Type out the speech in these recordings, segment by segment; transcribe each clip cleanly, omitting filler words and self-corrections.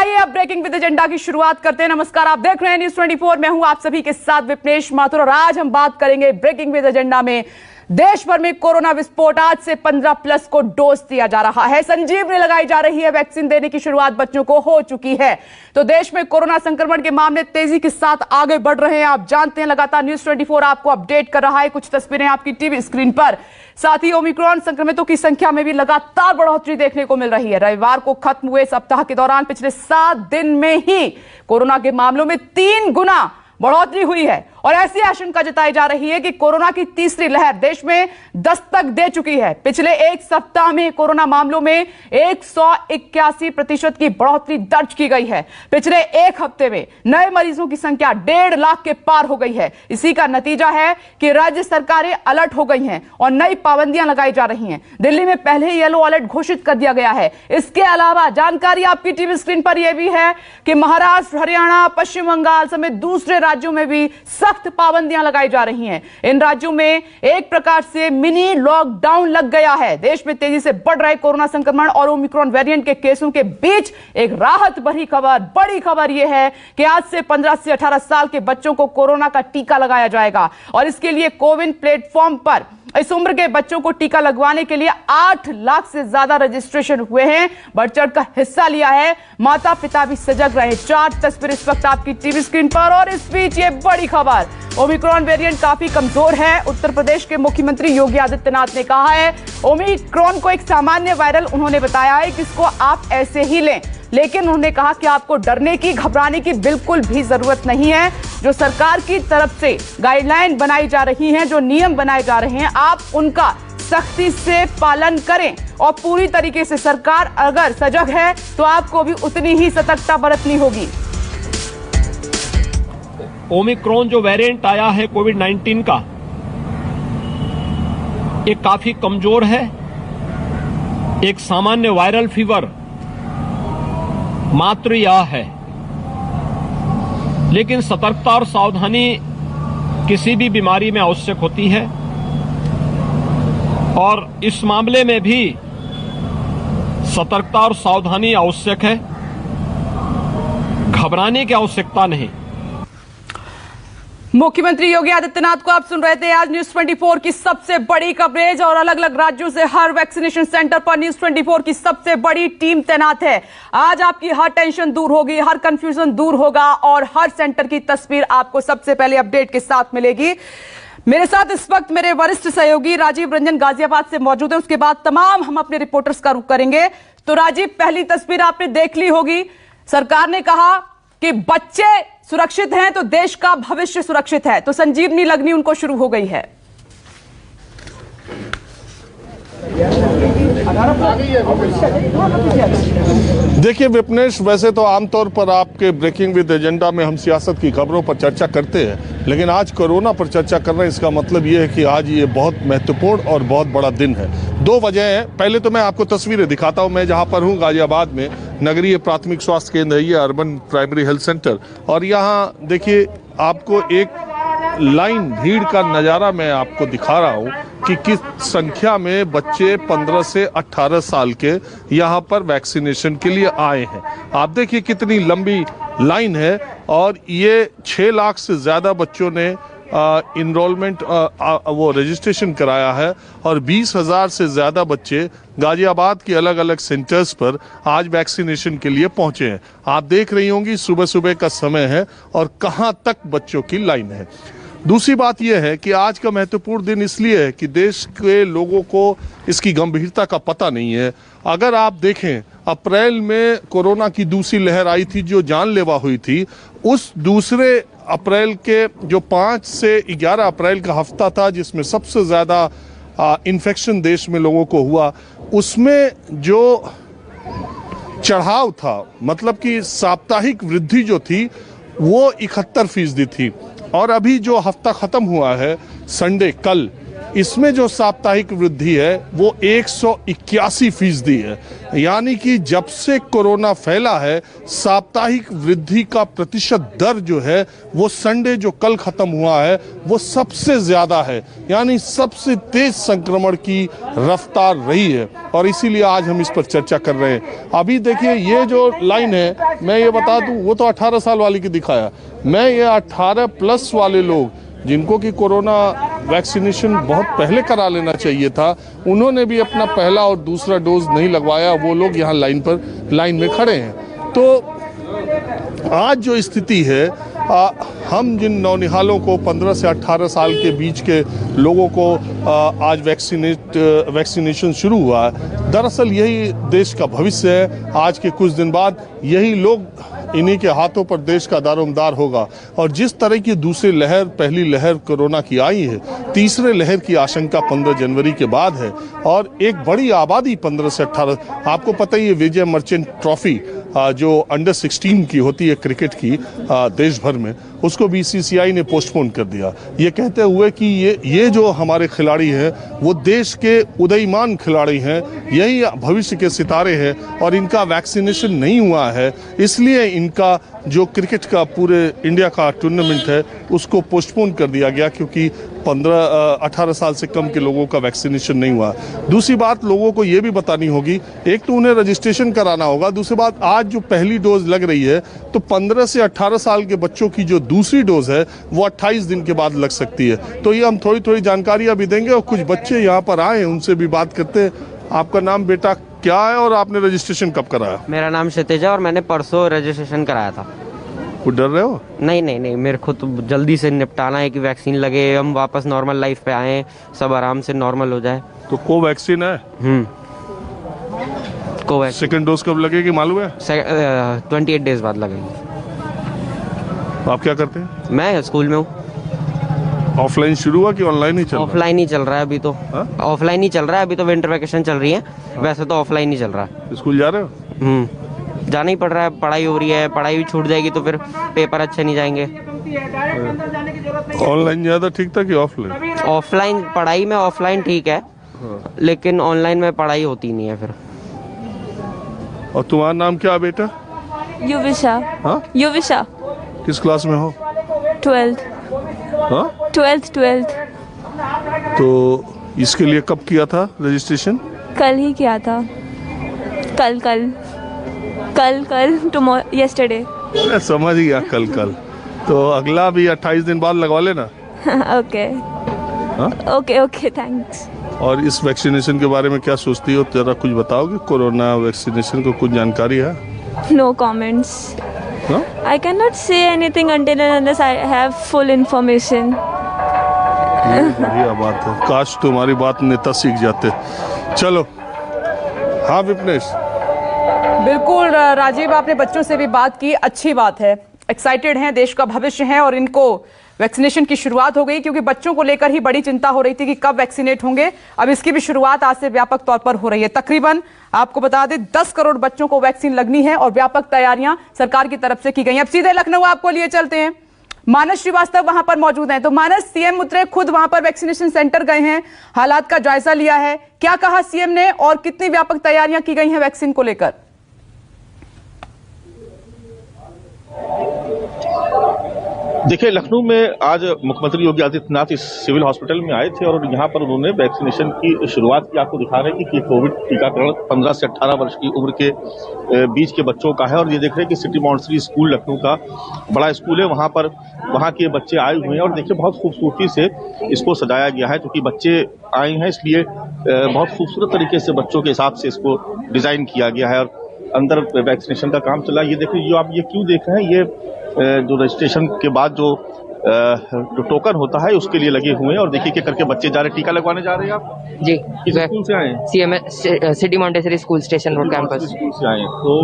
आइए अब breaking with agenda की शुरुआत करते हैं। नमस्कार, आप देख रहे हैं न्यूज़ 24। मैं हूं आप सभी के साथ विपनेश माथुर और आज हम बात करेंगे ब्रेकिंग विद एजेंडा में देश भर में कोरोना विस्फोट। आज से 15+ को डोज दिया जा रहा है। संजीवनी लगाई जा रही है। वैक्सीन देने की शुरुआत बच्चों को हो चुकी है। तो देश में कोरोना संक्रमण के मामले तेजी के साथ आगे बढ़ रहे हैं। आप जानते हैं लगातार न्यूज़ 24 आपको अपडेट कर रहा है। कुछ तस्वीरें आपकी टीवी स्क्रीन पर। साथ ही ओमिक्रॉन संक्रमितों की संख्या में भी लगातार बढ़ोतरी देखने को मिल रही है। रविवार को खत्म हुए सप्ताह के दौरान पिछले 7 दिन में ही कोरोना के मामलों में 3 गुना बढ़ोतरी हुई है और ऐसी आशंका जताई जा रही है कि कोरोना की तीसरी लहर देश में दस्तक दे चुकी है। पिछले एक सप्ताह में कोरोना मामलों में 181% की बढ़ोतरी दर्ज की गई है। पिछले एक हफ्ते में नए मरीजों की संख्या 1.5 लाख के पार हो गई है। इसी का नतीजा है कि राज्य सरकारें अलर्ट हो गई हैं और नई पाबंदियां लगाई जा रही हैं। दिल्ली में पहले ही येलो अलर्ट घोषित कर दिया गया है। इसके अलावा जानकारी आपकी टीवी स्क्रीन पर यह भी है कि महाराष्ट्र, हरियाणा, पश्चिम बंगाल समेत दूसरे राज्यों में भी सख्त पाबंदियां लगाई जा रही हैं। इन राज्यों में एक प्रकार से मिनी लॉकडाउन लग गया है। देश में तेजी से बढ़ रहे कोरोना संक्रमण और ओमिक्रॉन वेरिएंट के केसों के बीच एक राहत भरी खबर, बड़ी खबर यह है कि आज से 15 से 18 साल के बच्चों को कोरोना का टीका लगाया जाएगा और इसके लिए कोविन प्लेटफॉर्म पर इस उम्र के बच्चों को टीका लगवाने के लिए 8 लाख से ज्यादा रजिस्ट्रेशन हुए हैं। बढ़ चढ़ का हिस्सा लिया है। माता पिता भी सजग रहे। 4 तस्वीर इस वक्त आपकी टीवी स्क्रीन पर और इस बीच ये बड़ी खबर, ओमिक्रॉन वेरिएंट काफी कमजोर है। उत्तर प्रदेश के मुख्यमंत्री योगी आदित्यनाथ ने कहा है ओमिक्रॉन को एक सामान्य वायरल उन्होंने बताया है कि इसको आप ऐसे ही लें, लेकिन उन्होंने कहा कि आपको डरने की, घबराने की बिल्कुल भी जरूरत नहीं है। जो सरकार की तरफ से गाइडलाइन बनाई जा रही हैं, जो नियम बनाए जा रहे हैं, आप उनका सख्ती से पालन करें और पूरी तरीके से सरकार अगर सजग है तो आपको भी उतनी ही सतर्कता बरतनी होगी। ओमिक्रॉन जो वेरिएंट आया है कोविड-19 का, ये काफी कमजोर है। एक सामान्य वायरल फीवर मात्र यह है, लेकिन सतर्कता और सावधानी किसी भी बीमारी में आवश्यक होती है और इस मामले में भी सतर्कता और सावधानी आवश्यक है। घबराने की आवश्यकता नहीं। मुख्यमंत्री योगी आदित्यनाथ को आप सुन रहे थे। आज न्यूज़ 24 की सबसे बड़ी कवरेज और अलग अलग राज्यों से हर वैक्सीनेशन सेंटर पर न्यूज़ 24 की सबसे बड़ी टीम तैनात है। आज आपकी हर टेंशन दूर होगी, हर कंफ्यूजन दूर होगा और हर सेंटर की तस्वीर आपको सबसे पहले अपडेट के साथ मिलेगी। मेरे साथ इस वक्त मेरे वरिष्ठ सहयोगी राजीव रंजन गाजियाबाद से मौजूद हैं। उसके बाद तमाम हम अपने रिपोर्टर्स का रुख करेंगे। तो राजीव, पहली तस्वीर आपने देख ली होगी। सरकार ने कहा कि बच्चे सुरक्षित हैं तो देश का भविष्य सुरक्षित है। तो संजीवनी लगनी उनको शुरू हो गई है। देखिए विपनेश, वैसे तो आमतौर पर आपके ब्रेकिंग विद एजेंडा में हम सियासत की खबरों पर चर्चा करते हैं, लेकिन आज कोरोना पर चर्चा कर रहे हैं। इसका मतलब ये है कि आज ये बहुत महत्वपूर्ण और बहुत बड़ा दिन है। 2 वजह हैं। पहले तो मैं आपको तस्वीरें दिखाता हूँ। मैं जहाँ पर हूँ गाजियाबाद में नगरीय प्राथमिक स्वास्थ्य केंद्र है, ये अर्बन प्राइमरी हेल्थ सेंटर। और यहाँ देखिए आपको एक लाइन, भीड़ का नज़ारा मैं आपको दिखा रहा हूँ कि किस संख्या में बच्चे 15 से 18 साल के यहाँ पर वैक्सीनेशन के लिए आए हैं। आप देखिए कितनी लंबी लाइन है और ये 6 लाख से ज़्यादा बच्चों ने इनरोलमेंट वो रजिस्ट्रेशन कराया है और 20,000 से ज़्यादा बच्चे गाजियाबाद के अलग अलग सेंटर्स पर आज वैक्सीनेशन के लिए पहुंचे हैं। आप देख रही होंगी सुबह सुबह का समय है और कहां तक बच्चों की लाइन है। दूसरी बात यह है कि आज का महत्वपूर्ण दिन इसलिए है कि देश के लोगों को इसकी गंभीरता का पता नहीं है। अगर आप देखें, अप्रैल में कोरोना की दूसरी लहर आई थी जो जानलेवा हुई थी। उस दूसरे अप्रैल के जो 5 से 11 अप्रैल का हफ्ता था जिसमें सबसे ज़्यादा इन्फेक्शन देश में लोगों को हुआ, उसमें जो चढ़ाव था, मतलब कि साप्ताहिक वृद्धि जो थी वो 71% थी। और अभी जो हफ्ता ख़त्म हुआ है संडे, कल, इसमें जो साप्ताहिक वृद्धि है वो 181% है। यानी कि जब से कोरोना फैला है, साप्ताहिक वृद्धि का प्रतिशत दर जो है वो संडे जो कल खत्म हुआ है वो सबसे ज्यादा है, यानी सबसे तेज संक्रमण की रफ्तार रही है। और इसीलिए आज हम इस पर चर्चा कर रहे हैं। अभी देखिए ये जो लाइन है, मैं ये बता दूं, वो तो 18 साल वाली की दिखाया, मैं ये 18+ वाले लोग जिनको कि कोरोना वैक्सीनेशन बहुत पहले करा लेना चाहिए था, उन्होंने भी अपना पहला और दूसरा डोज नहीं लगवाया, वो लोग यहाँ लाइन में खड़े हैं। तो आज जो स्थिति है, हम जिन नौनिहालों को 15 से 18 साल के बीच के लोगों को आज वैक्सीनेशन शुरू हुआ है, दरअसल यही देश का भविष्य है। आज के कुछ दिन बाद यही लोग, इन्हीं के हाथों पर देश का दारोमदार होगा। और जिस तरह की दूसरी लहर, पहली लहर कोरोना की आई है, तीसरे लहर की आशंका 15 जनवरी के बाद है। और एक बड़ी आबादी 15 से 18, आपको पता ही है विजय मर्चेंट ट्रॉफी जो अंडर 16 की होती है क्रिकेट की देश भर में, उसको बीसीसीआई ने पोस्टपोन कर दिया, ये कहते हुए कि ये जो हमारे खिलाड़ी हैं वो देश के उदयमान खिलाड़ी हैं, यही भविष्य के सितारे हैं, और इनका वैक्सीनेशन नहीं हुआ है, इसलिए इनका जो क्रिकेट का पूरे इंडिया का टूर्नामेंट है उसको पोस्टपोन कर दिया गया, क्योंकि 18 साल से कम के लोगों का वैक्सीनेशन नहीं हुआ। दूसरी बात लोगों को ये भी बतानी होगी, एक तो उन्हें रजिस्ट्रेशन कराना होगा, दूसरी बात आज जो पहली डोज लग रही है तो 15 से 18 साल के बच्चों की जो दूसरी डोज है वो 28 दिन के बाद लग सकती है। तो ये हम थोड़ी थोड़ी जानकारियां भी देंगे, और कुछ बच्चे यहाँ पर आए हैं उनसे भी बात करते हैं। आपका नाम बेटा क्या है और आपने रजिस्ट्रेशन कब कराया? मेरा नाम क्षितिज है और मैंने परसों रजिस्ट्रेशन कराया था। वो डर रहे हो? नहीं, मेरे को तो जल्दी से निपटाना है कि वैक्सीन लगे, हम वापस नॉर्मल लाइफ पे आए, सब आराम से नॉर्मल हो जाए। तो कोवैक्सीन है? कोवैक्सीन। सेकंड डोज कब लगेगी मालूम है? 28 डेज बाद लगेगी। आप क्या करते हैं? मैं स्कूल में हूँ। ऑफलाइन शुरू हुआ कि ऑनलाइन ही चल रहा है? ऑफलाइन ही चल रहा है अभी तो। ऑफलाइन ही चल रहा है अभी तो, विंटर वैकेशन चल रही है, वैसे तो ऑफलाइन ही चल रहा है। स्कूल जा रहे हो? जाना ही पड़ रहा है, पढ़ाई हो रही है, पढ़ाई भी छूट जाएगी तो फिर पेपर अच्छे नहीं जाएंगे। ऑनलाइन ज्यादा ठीक था कि ऑफलाइन? ऑफलाइन पढ़ाई में ऑफलाइन ठीक है, लेकिन ऑनलाइन में पढ़ाई होती नहीं है फिर। और तुम्हारा नाम क्या है बेटा? युविशा। हाँ? युविशा। किस क्लास में हो? 12th। हाँ? 12th। तो इसके लिए कब किया था रजिस्ट्रेशन? कल ही किया था। कल टुमारो, yesterday। समझ गया, कल। तो अगला भी 28 दिन बाद लगवा लेना। Okay, thanks. और इस वैक्सीनेशन के बारे में क्या सोचती हो, जरा कुछ बताओगे? कोरोना वैक्सीनेशन को कुछ जानकारी है? No comments। I cannot say anything until and unless I have full information। बढ़िया बात है, काश तुम्हारी बात नेता सीख जाते। चलो, हाँ विपनेश। बिल्कुल राजीव, आपने बच्चों से भी बात की, अच्छी बात है, एक्साइटेड हैं, देश का भविष्य है, और इनको वैक्सीनेशन की शुरुआत हो गई, क्योंकि बच्चों को लेकर ही बड़ी चिंता हो रही थी कि कब वैक्सीनेट होंगे। अब इसकी भी शुरुआत आज से व्यापक तौर पर हो रही है। तकरीबन आपको बता दें 10 करोड़ बच्चों को वैक्सीन लगनी है, और व्यापक तैयारियां सरकार की तरफ से की गई। अब सीधे लखनऊ आपको लिए चलते हैं, मानस श्रीवास्तव वहां पर मौजूद हैं। तो मानस, सीएम उतरे, खुद वहां पर वैक्सीनेशन सेंटर गए हैं, हालात का जायजा लिया है, क्या कहा सीएम ने और कितनी व्यापक तैयारियां की गई हैं वैक्सीन को लेकर? देखिए, लखनऊ में आज मुख्यमंत्री योगी आदित्यनाथ इस सिविल हॉस्पिटल में आए थे और यहाँ पर उन्होंने वैक्सीनेशन की शुरुआत की। आपको दिखा रहे हैं कि कोविड टीकाकरण 15 से 18 वर्ष की उम्र के बीच के बच्चों का है। और ये देख रहे हैं कि सिटी मॉन्टेसरी स्कूल लखनऊ का बड़ा स्कूल है, वहाँ के बच्चे आए हुए हैं। और देखिए बहुत खूबसूरती से इसको सजाया गया है, क्योंकि बच्चे आए हैं इसलिए बहुत खूबसूरत तरीके से बच्चों के हिसाब से इसको डिजाइन किया गया है। और अंदर वैक्सीनेशन का काम चला। ये देखिए, जो आप ये क्यों देख रहे हैं, ये जो रजिस्ट्रेशन के बाद जो टोकन होता है उसके लिए लगे हुए हैं। और देखिए क्या करके बच्चे जा रहे, टीका लगवाने जा रहे हैं आप? जी, किस स्कूल से आए हैं? CMS city Montessori school, station road campus school से आए हैं। तो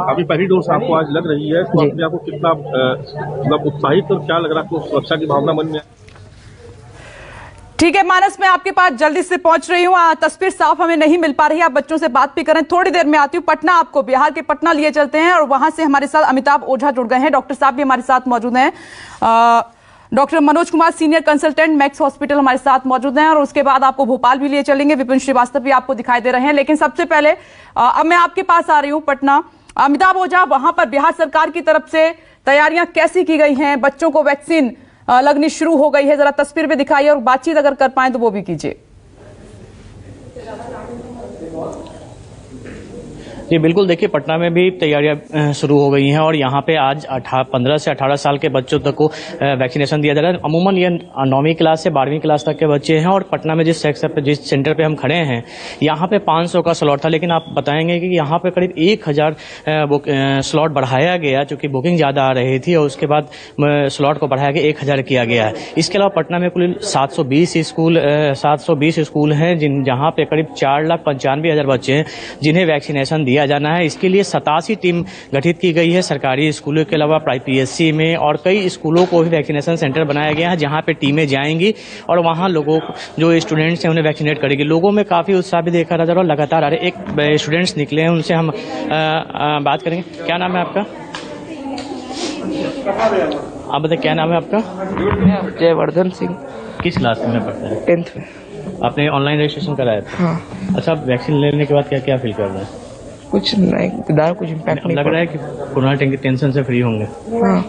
अभी पहली डोज आपको आज लग रही है, तो अपने आपको कितना मतलब उत्साहित और क्या लग रहा है आपको, सुरक्षा की भावना मन में? ठीक है मानस, मैं आपके पास जल्दी से पहुंच रही हूँ। तस्वीर साफ हमें नहीं मिल पा रही है, आप बच्चों से बात भी करें, थोड़ी देर में आती हूँ। पटना, आपको बिहार के पटना लिए चलते हैं और वहां से हमारे साथ अमिताभ ओझा जुड़ गए हैं, डॉक्टर साहब भी हमारे साथ मौजूद हैं। Doctor Manoj Kumar, senior consultant max hospital, हमारे साथ मौजूद हैं और उसके बाद आपको भोपाल भी लिए चलेंगे। विपिन श्रीवास्तव भी आपको दिखाई दे रहे हैं, लेकिन सबसे पहले अब मैं आपके पास आ रही हूं पटना। अमिताभ ओझा, वहां पर बिहार सरकार की तरफ से तैयारियां कैसी की गई हैं? बच्चों को वैक्सीन लगनी शुरू हो गई है, जरा तस्वीर में दिखाइए और बातचीत अगर कर पाए तो वो भी कीजिए। जी बिल्कुल, देखिए पटना में भी तैयारियां शुरू हो गई हैं और यहाँ पे आज 15 से 18 साल के बच्चों तक को वैक्सीनेशन दिया जा रहा है। अमूमन ये 9वीं क्लास से 12वीं क्लास तक के बच्चे हैं और पटना में जिस सेंटर पे हम खड़े हैं यहाँ पे 500 का स्लॉट था, लेकिन आप बताएंगे कि यहाँ पे करीब 1000 स्लॉट बढ़ाया गया, चूँकि बुकिंग ज़्यादा आ रही थी और उसके बाद स्लॉट को बढ़ाया के 1000 किया गया है। इसके अलावा पटना में कुल 720 स्कूल हैं जहाँ पे करीब 4,95,000 बच्चे हैं जिन्हें वैक्सीनेशन दिया जाना है। इसके लिए 87 टीम गठित की गई है सरकारी स्कूलों के अलावा पीएससी में, और कई स्कूलों को भी वैक्सीनेशन सेंटर बनाया गया है जहां पे टीमें जाएंगी और वहां लोगों जो स्टूडेंट्स हैं उन्हें वैक्सीनेट करेगी। लोगों में काफी उत्साह भी देखा जा रहा है और लगातार आ रहे एक स्टूडेंट्स निकले हैं, उनसे हम बात करेंगे। क्या नाम है आपका? आप बताइए क्या नाम है आपका? जयवर्धन सिंह। किस क्लास में पढ़ते हैं? 10th में। आपने ऑनलाइन रजिस्ट्रेशन कराया था? हाँ। अच्छा, वैक्सीन लेने के बाद क्या क्या फील कर रहे हैं? कुछ नहीं, ज़्यादा कुछ इम्पैक्ट नहीं लग रहा है कि कोरोना टेंशन से फ्री होंगे। हाँ।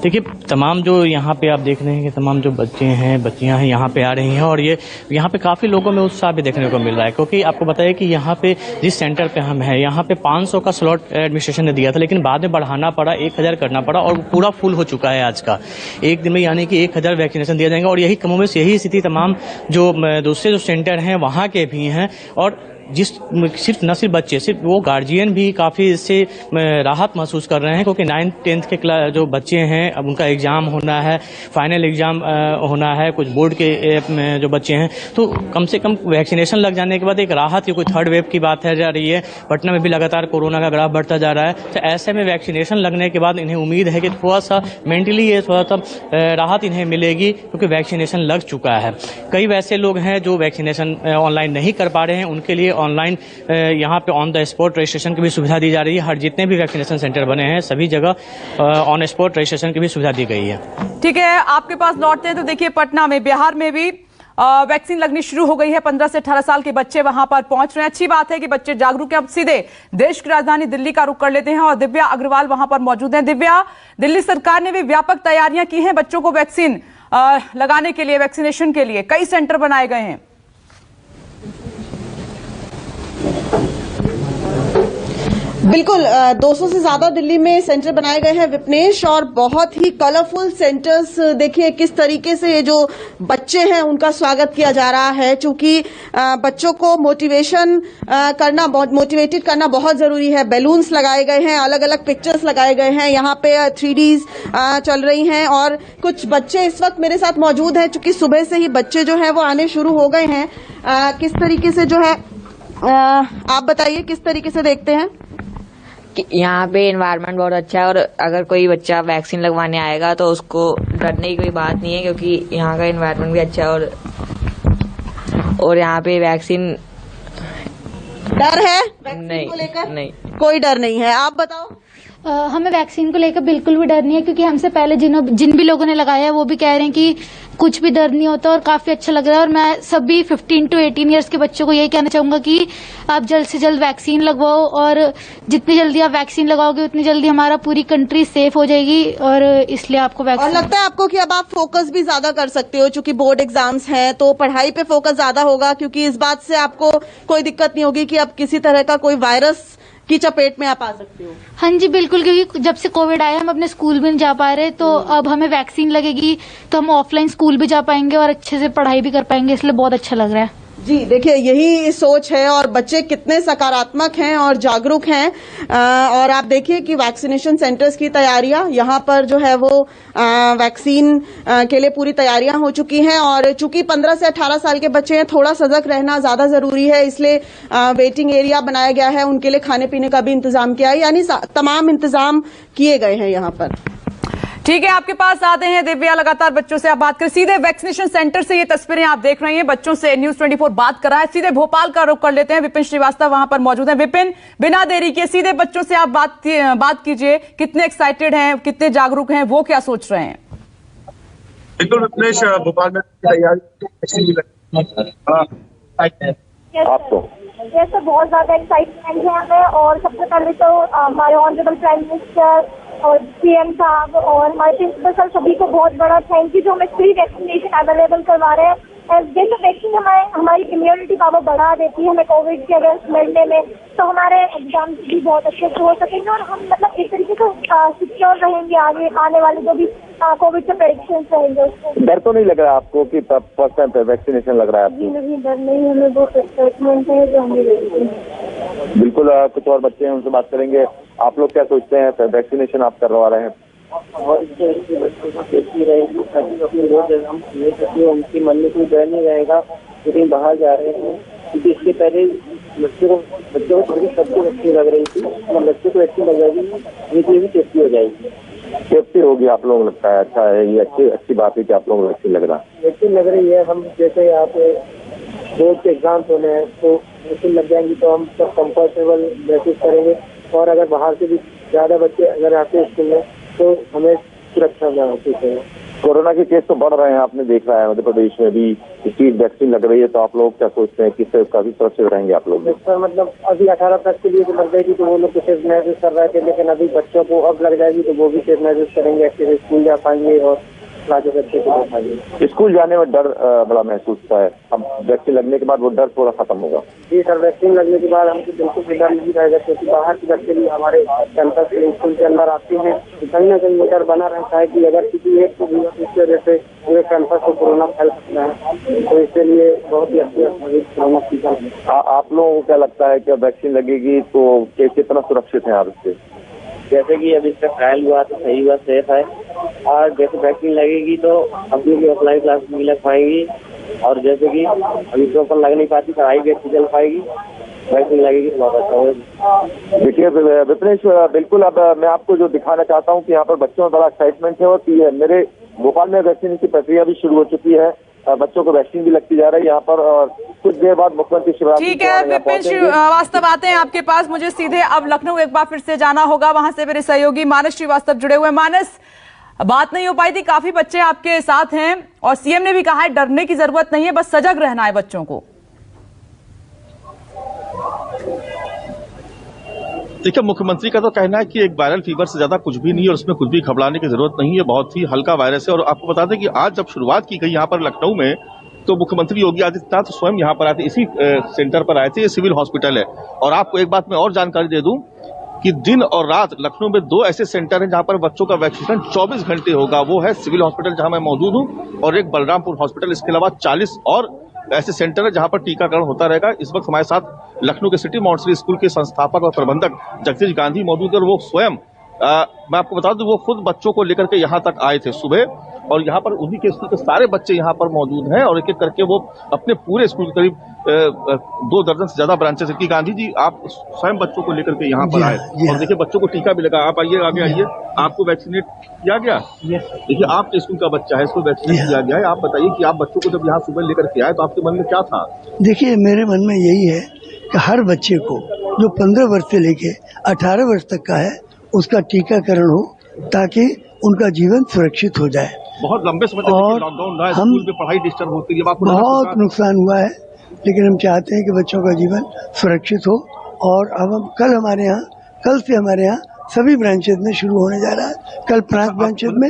देखिए तमाम जो यहाँ पे आप देख रहे हैं कि तमाम जो बच्चे हैं बच्चियां हैं यहाँ पे आ रही हैं और ये यहाँ पे काफ़ी लोगों में उत्साह भी देखने को मिल रहा है, क्योंकि आपको बताइए कि यहाँ पे जिस सेंटर पे हम हैं यहाँ पे 500 का स्लॉट एडमिनिस्ट्रेशन ने दिया था, लेकिन बाद में बढ़ाना पड़ा, 1000 करना पड़ा और पूरा फुल हो चुका है आज का एक दिन में, यानी कि 1000 वैक्सीनेशन दिया जाएगा। और यही कमोबेश यही स्थिति तमाम जो दूसरे जो सेंटर हैं वहाँ के भी हैं और सिर्फ न सिर्फ बच्चे, सिर्फ वो गार्जियन भी काफ़ी इससे राहत महसूस कर रहे हैं, क्योंकि 9th 10th के जो बच्चे हैं अब उनका एग्ज़ाम होना है, फाइनल एग्ज़ाम होना है, कुछ बोर्ड के जो बच्चे हैं, तो कम से कम वैक्सीनेशन लग जाने के बाद एक राहत, ये कोई थर्ड वेव की बात है जा रही है। पटना में भी लगातार कोरोना का ग्राफ बढ़ता जा रहा है, तो ऐसे में वैक्सीनेशन लगने के बाद इन्हें उम्मीद है कि थोड़ा सा मेंटली ये थोड़ा सा राहत इन्हें मिलेगी, क्योंकि वैक्सीनेशन लग चुका है। कई वैसे लोग हैं जो वैक्सीनेशन ऑनलाइन नहीं कर पा रहे हैं, उनके लिए ऑनलाइन यहाँ पे ऑन द स्पॉट रजिस्ट्रेशन की भी सुविधा दी जा रही है। हर जितने भी वैक्सीनेशन सेंटर बने हैं सभी जगह ऑन स्पॉट रजिस्ट्रेशन की भी सुविधा दी गई है। ठीक है, आपके पास लौटते हैं तो देखिए पटना में, बिहार में भी वैक्सीन लगनी शुरू हो गई है। 15 से 18 साल के बच्चे वहां पर पहुंच रहे हैं। अच्छी बात है कि बच्चे जागरूक हैं। अब सीधे देश की राजधानी दिल्ली का रुख कर लेते हैं और दिव्या अग्रवाल वहां पर मौजूद हैं। दिव्या, दिल्ली सरकार ने भी व्यापक तैयारियां की हैं बच्चों को वैक्सीन लगाने के लिए, वैक्सीनेशन के लिए कई सेंटर बनाए गए हैं। बिल्कुल, 200 से ज्यादा दिल्ली में सेंटर बनाए गए हैं विपनेश, और बहुत ही कलरफुल सेंटर्स। देखिए किस तरीके से ये जो बच्चे हैं उनका स्वागत किया जा रहा है, चूंकि बच्चों को मोटिवेटेड करना बहुत जरूरी है। बैलून्स लगाए गए हैं, अलग अलग पिक्चर्स लगाए गए हैं, यहाँ पे 3Ds चल रही हैं और कुछ बच्चे इस वक्त मेरे साथ मौजूद हैं, चूंकि सुबह से ही बच्चे जो है वो आने शुरू हो गए हैं। किस तरीके से जो है आप बताइए किस तरीके से देखते हैं? यहाँ पे एनवायरनमेंट बहुत अच्छा है और अगर कोई बच्चा वैक्सीन लगवाने आएगा तो उसको डरने की कोई बात नहीं है, क्योंकि यहाँ का एनवायरनमेंट भी अच्छा है और यहाँ पे वैक्सीन डर है वैक्सीन को लेकर? नहीं, कोई डर नहीं है। आप बताओ। हमें वैक्सीन को लेकर बिल्कुल भी डर नहीं है, क्योंकि हमसे पहले जिन भी लोगों ने लगाया है वो भी कह रहे हैं कि कुछ भी डर नहीं होता और काफी अच्छा लग रहा है। और मैं सभी 15 to 18 ईयर्स के बच्चों को यही कहना चाहूंगा कि आप जल्द से जल्द वैक्सीन लगवाओ, और जितनी जल्दी आप वैक्सीन लगाओगे उतनी जल्दी हमारा पूरी कंट्री सेफ हो जाएगी, और इसलिए आपको वैक्सीन। और लगता है आपको कि अब आप फोकस भी ज्यादा कर सकते हो, चूंकि बोर्ड एग्जाम्स हैं तो पढ़ाई पे फोकस ज्यादा होगा, क्योंकि इस बात से आपको कोई दिक्कत नहीं होगी कि अब किसी तरह का कोई वायरस की चपेट में आप आ सकते हो। हाँ जी बिल्कुल, क्योंकि जब से कोविड आया हम अपने स्कूल भी नहीं जा पा रहे, तो अब हमें वैक्सीन लगेगी तो हम ऑफलाइन स्कूल भी जा पाएंगे और अच्छे से पढ़ाई भी कर पाएंगे, इसलिए बहुत अच्छा लग रहा है। जी देखिए यही सोच है और बच्चे कितने सकारात्मक हैं और जागरूक हैं। और आप देखिए कि वैक्सीनेशन सेंटर्स की तैयारियां यहाँ पर जो है वो वैक्सीन के लिए पूरी तैयारियां हो चुकी हैं, और चूंकि 15 से 18 साल के बच्चे हैं थोड़ा सजग रहना ज्यादा जरूरी है, इसलिए वेटिंग एरिया बनाया गया है, उनके लिए खाने पीने का भी इंतजाम किया है, यानी तमाम इंतजाम किए गए हैं यहाँ पर। ठीक है, आपके पास आते हैं दिव्या, लगातार बच्चों से आप बात करें। सीधे वैक्सीनेशन सेंटर से ये तस्वीरें आप देख रहे हैं, बच्चों से न्यूज़ 24 बात कर रहा है। सीधे भोपाल का रुख कर लेते हैं, विपिन श्रीवास्तव वहां पर मौजूद हैं। विपिन, बिना देरी के सीधे बच्चों से आप बात कीजिए, कितने एक्साइटेड हैं, कितने जागरूक हैं, वो क्या सोच रहे हैं? बिल्कुल विपनेश, भोपाल में तैयारी आपको जैसे बहुत ज्यादा एक्साइटमेंट है हमें। और सबसे पहले तो हमारे ऑनरेबल प्राइम मिनिस्टर और सीएम साहब और हमारे प्रिंसिपल सर सभी को बहुत बड़ा थैंक यू जो हमें फ्री वैक्सीनेशन अवेलेबल करवा रहे हैं। जैसे वैक्सीन हमारी इम्यूनिटी पावर बढ़ा देती है हमें कोविड के अगेंस्ट लड़ने में, तो हमारे एग्जाम भी बहुत अच्छे से हो सकेंगे और हम मतलब इस तरीके से सिक्योर रहेंगे आगे आने वाले जो भी कोविड के प्रेडिक्शन रहेंगे उसको। डर तो नहीं लग रहा आपको कि फर्स्ट टाइम पे वैक्सीनेशन लग रहा है आपको? नहीं, डर नहीं, हमें बहुत एक्साइटमेंट है जो हमें बिल्कुल। कुछ और बच्चे हैं उनसे बात करेंगे। आप लोग क्या सोचते हैं, वैक्सीनेशन आप करवा रहे हैं? और इससे बच्चों को सेफ्टी रहेगी ताकि अपनी रोज एग्जाम ले सके, उनके मन में कोई डर नहीं रहेगा लेकिन बाहर जा रहे हैं। क्योंकि इसके पहले बच्चों को थोड़ी सबको वैक्सीन लग रही थी, बच्चों को वैक्सीन लग जाएगी, इनकी भी सेफ्टी हो जाएगी। सेफ्टी होगी आप लोगों को लगता है? अच्छा है, ये अच्छी बात है कि आप लोगों को वैक्सीन लग रहा है। वैक्सीन लग रही है। हम जैसे यहाँ पे बोर्ड के एग्जाम होने हैं तो वैक्सीन लग जाएंगी तो हम सब कंफर्टेबल महसूस करेंगे। और अगर बाहर से भी ज्यादा बच्चे अगर आते हैं स्कूल में तो हमें सुरक्षा महसूस है। कोरोना के केस तो बढ़ रहे हैं, आपने देख रहा है मध्य प्रदेश में भी इसकी वैक्सीन लग रही है, तो आप लोग क्या सोचते हैं किससे काफी सुरक्षित रहेंगे आप लोग? सर मतलब अभी 18 तक के लिए तो लग जाएगी तो वो लोग सेफ महसूस कर रहे थे, लेकिन अभी बच्चों को अब लग जाएगी तो वो भी सेफ महसूस करेंगे, अच्छे से स्कूल जा पाएंगे और क्लासेस अच्छे से हो पाएंगे। स्कूल जाने में डर बड़ा महसूस होता है, अब वैक्सीन लगने के बाद वो डर थोड़ा खत्म होगा? जी सर, वैक्सीन लगने के बाद हमको बिल्कुल भी डर नहीं रहेगा, क्योंकि बाहर के बच्चे भी हमारे कैंपस स्कूल के अंदर आते हैं तो कहीं ना कहीं डर बना रहता है कि अगर किसी एक को भी इसकी वजह से पूरे कैंपस को कोरोना फैल सकता है, तो इसके लिए बहुत ही अच्छा। आप लोगों को क्या लगता है कि वैक्सीन लगेगी तो कितना सुरक्षित है आप इससे? जैसे कि अभी इसका ट्रायल हुआ तो सही हुआ, सेफ है। और जैसे वैक्सीन लगेगी तो अपनी भी ऑफलाइन क्लास भी लग पाएंगी, और जैसे कि अभी तो पर लग नहीं पाती पढ़ाई भी अच्छी चल पाएगी, वैक्सीन लगेगी तो बहुत अच्छा होगा। देखिए विपनेश, बिल्कुल अब मैं आपको जो दिखाना चाहता हूँ कि यहाँ पर बच्चों में बड़ा एक्साइटमेंट है और मेरे भोपाल में वैक्सीन की प्रक्रिया भी शुरू हो चुकी है, बच्चों को वैक्सीन भी लगती जा रही है यहाँ पर, और कुछ देर बाद मुख्यमंत्री शिवराज। ठीक है विपिन श्रीवास्तव आते हैं आपके पास। मुझे सीधे अब लखनऊ एक बार फिर से जाना होगा, वहां से मेरे सहयोगी मानस श्रीवास्तव जुड़े हुए। मानस, बात नहीं हो पाई थी, काफी बच्चे आपके साथ हैं और सीएम ने भी कहा है डरने की जरूरत नहीं है, बस सजग रहना है बच्चों को। देखिए, मुख्यमंत्री का तो कहना है कि एक वायरल फीवर से ज्यादा कुछ भी नहीं है और उसमें कुछ भी घबराने की जरूरत नहीं है, बहुत ही हल्का वायरस है। और आपको बता दें कि आज जब शुरुआत की गई यहाँ पर लखनऊ में, तो मुख्यमंत्री योगी आदित्यनाथ स्वयं यहाँ पर आए थे, इसी सेंटर पर आए थे, ये सिविल हॉस्पिटल है। और आपको एक बात मैं और जानकारी दे दूं कि दिन और रात लखनऊ में 2 ऐसे सेंटर हैं जहां पर बच्चों का वैक्सीनेशन 24 घंटे होगा। वो है सिविल हॉस्पिटल जहां मैं मौजूद हूं और एक बलरामपुर हॉस्पिटल, इसके अलावा 40 और ऐसे सेंटर है जहां पर टीकाकरण होता रहेगा। इस वक्त हमारे साथ लखनऊ के सिटी माउंटेसरी स्कूल के संस्थापक और प्रबंधक जगदीश गांधी मौजूद है और वो स्वयं मैं आपको बता दूं वो खुद बच्चों को लेकर के यहाँ तक आए थे सुबह, और यहाँ पर उन्हीं के स्कूल के सारे बच्चे यहाँ पर मौजूद हैं और एक एक करके वो अपने पूरे स्कूल के करीब 2 दर्जन से ज्यादा ब्रांचेस हैं। कि गांधी जी, आप स्वयं बच्चों को लेकर के यहाँ पर आए और देखिए बच्चों को टीका भी लगा। आप आइए, आगे आइए, आपको वैक्सीनेट किया गया? देखिए, आपके स्कूल का बच्चा है, इसको वैक्सीनेट किया गया है। आप बताइए कि आप बच्चों को जब यहाँ सुबह लेकर के आए तो आपके मन में क्या था? देखिए, मेरे मन में यही है कि हर बच्चे को जो 15 वर्ष से लेके 18 वर्ष तक का है उसका टीकाकरण हो, ताकि उनका जीवन सुरक्षित हो जाए। बहुत लंबे समय तक लॉकडाउन रहा है, स्कूल में पढ़ाई डिस्टर्ब होती है, बहुत नुकसान हुआ है, लेकिन हम चाहते हैं कि बच्चों का जीवन सुरक्षित हो। और अब हम कल से हमारे यहाँ सभी ब्रांचेज में शुरू होने जा रहा है। कल 5 ब्रांचेज में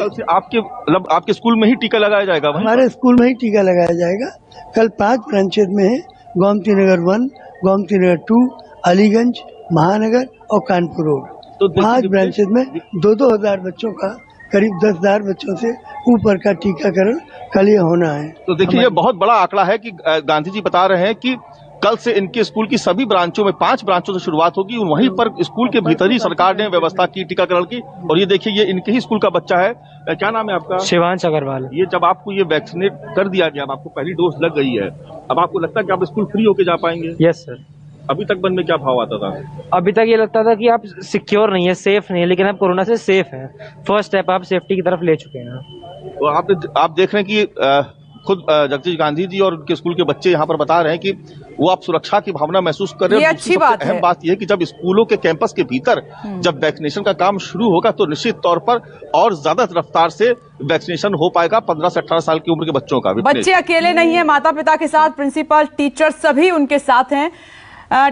आपके स्कूल में ही टीका लगाया जाएगा? हमारे स्कूल में ही टीका लगाया जाएगा। कल 5 ब्रांचेज में है, गोमती नगर 1, गोमती नगर 2, अलीगंज, महानगर और कानपुर रोड। तो 5 ब्रांचेज में 2-2 हजार बच्चों का, करीब 10,000 बच्चों से ऊपर का टीकाकरण कल ये होना है। तो देखिए, ये बहुत बड़ा आंकड़ा है कि गांधी जी बता रहे हैं कि कल से इनके स्कूल की सभी ब्रांचों में 5 ब्रांचों से शुरुआत होगी, वहीं पर स्कूल के भीतर ही सरकार ने व्यवस्था की टीकाकरण की। और ये देखिए, ये इनके ही स्कूल का बच्चा है। क्या नाम है आपका? शिवांश अग्रवाल। ये जब आपको ये वैक्सीनेट कर दिया गया, आपको पहली डोज लग गई है, अब आपको लगता है कि आप स्कूल फ्री होके जा पाएंगे? Yes sir. अभी तक मन में क्या भाव आता था? अभी तक ये लगता था कि आप सिक्योर नहीं है, सेफ नहीं है, लेकिन आप कोरोना से सेफ हैं। फर्स्ट स्टेप आप सेफ्टी की तरफ ले चुके हैं। तो आप देख रहे हैं कि खुद जगदीश गांधी जी और उनके स्कूल के बच्चे यहाँ पर बता रहे हैं कि वो आप सुरक्षा की भावना महसूस कर रहे हैं। अच्छी बात है। अहम बात यह है कि जब स्कूलों के कैंपस के भीतर जब वैक्सीनेशन का काम शुरू होगा तो निश्चित तौर पर और ज्यादा रफ्तार से वैक्सीनेशन हो पाएगा 15 से 18 साल की उम्र के बच्चों का। बच्चे अकेले नहीं है, माता पिता के साथ प्रिंसिपल, टीचर सभी उनके साथ हैं।